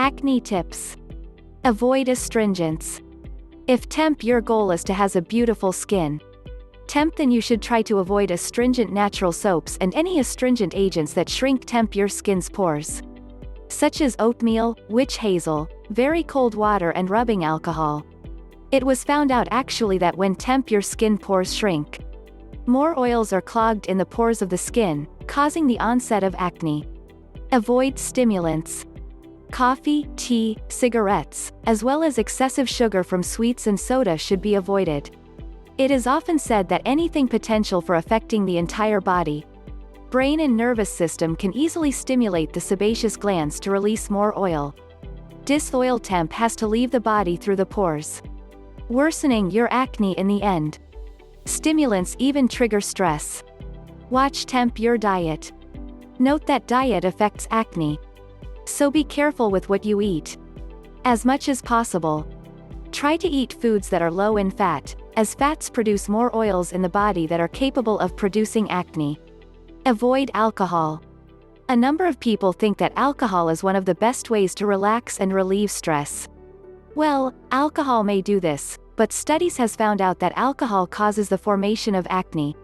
Acne tips. Avoid astringents. If temp your goal is to has a beautiful skin, then you should try to avoid astringent natural soaps and any astringent agents that shrink your skin's pores, such as oatmeal, witch hazel, very cold water and rubbing alcohol. It was found out actually that when your skin pores shrink, more oils are clogged in the pores of the skin, causing the onset of acne. Avoid stimulants. Coffee, tea, cigarettes, as well as excessive sugar from sweets and soda should be avoided. It is often said that anything potential for affecting the entire body, brain and nervous system can easily stimulate the sebaceous glands to release more oil. This oil has to leave the body through the pores, worsening your acne in the end. Stimulants even trigger stress. Watch your diet. Note that diet affects acne, so be careful with what you eat. As much as possible, try to eat foods that are low in fat, as fats produce more oils in the body that are capable of producing acne. Avoid alcohol. A number of people think that alcohol is one of the best ways to relax and relieve stress. Well, alcohol may do this, but studies has found out that alcohol causes the formation of acne.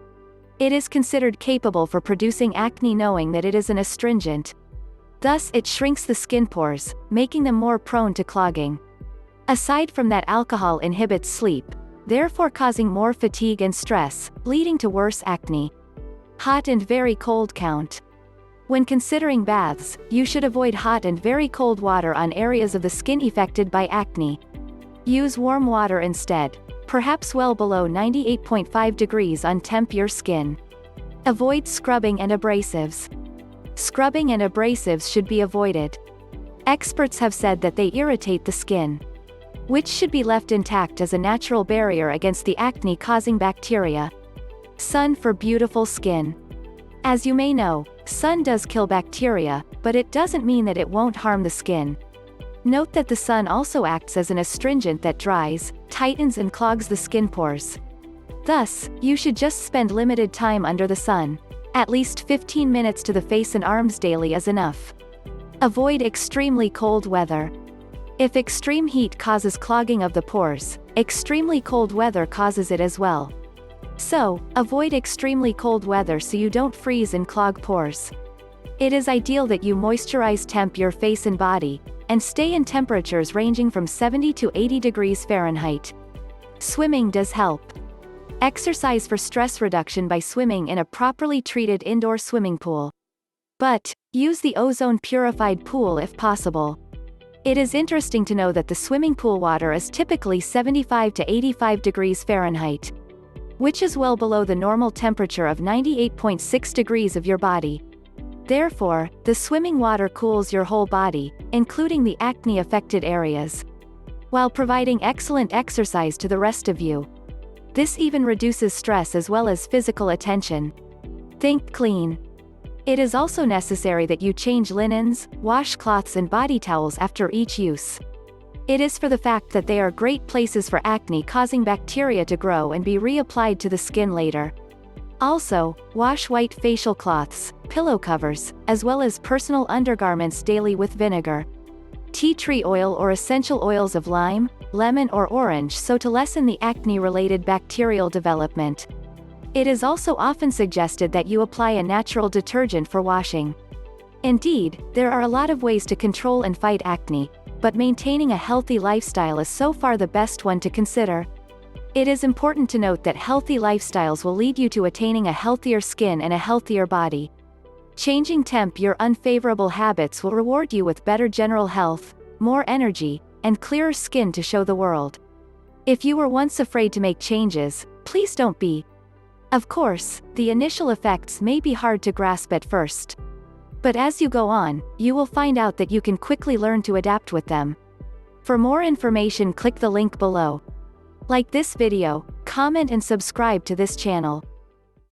It is considered capable for producing acne knowing that it is an astringent. Thus it shrinks the skin pores, making them more prone to clogging. Aside from that, alcohol inhibits sleep, therefore causing more fatigue and stress, leading to worse acne. Hot and very cold count. When considering baths, you should avoid hot and very cold water on areas of the skin affected by acne. Use warm water instead, perhaps well below 98.5 degrees on your skin. Avoid scrubbing and abrasives. Scrubbing and abrasives should be avoided. Experts have said that they irritate the skin, which should be left intact as a natural barrier against the acne-causing bacteria. Sun for beautiful skin. As you may know, sun does kill bacteria, but it doesn't mean that it won't harm the skin. Note that the sun also acts as an astringent that dries, tightens and clogs the skin pores. Thus, you should just spend limited time under the sun. At least 15 minutes to the face and arms daily is enough. Avoid extremely cold weather. If extreme heat causes clogging of the pores, extremely cold weather causes it as well. So, avoid extremely cold weather so you don't freeze and clog pores. It is ideal that you moisturize your face and body, and stay in temperatures ranging from 70 to 80 degrees Fahrenheit. Swimming does help. Exercise for stress reduction by swimming in a properly treated indoor swimming pool. But, use the ozone-purified pool if possible. It is interesting to know that the swimming pool water is typically 75 to 85 degrees Fahrenheit, which is well below the normal temperature of 98.6 degrees of your body. Therefore, the swimming water cools your whole body, including the acne-affected areas, while providing excellent exercise to the rest of you. This even reduces stress as well as physical attention. Think clean. It is also necessary that you change linens, washcloths and body towels after each use. It is for the fact that they are great places for acne-causing bacteria to grow and be reapplied to the skin later. Also, wash white facial cloths, pillow covers, as well as personal undergarments daily with vinegar, tea tree oil or essential oils of lime, lemon or orange so to lessen the acne-related bacterial development. It is also often suggested that you apply a natural detergent for washing. Indeed, there are a lot of ways to control and fight acne, but maintaining a healthy lifestyle is so far the best one to consider. It is important to note that healthy lifestyles will lead you to attaining a healthier skin and a healthier body. Changing your unfavorable habits will reward you with better general health, more energy, and clearer skin to show the world. If you were once afraid to make changes, please don't be. Of course, the initial effects may be hard to grasp at first. But as you go on, you will find out that you can quickly learn to adapt with them. For more information, click the link below. Like this video, comment and subscribe to this channel.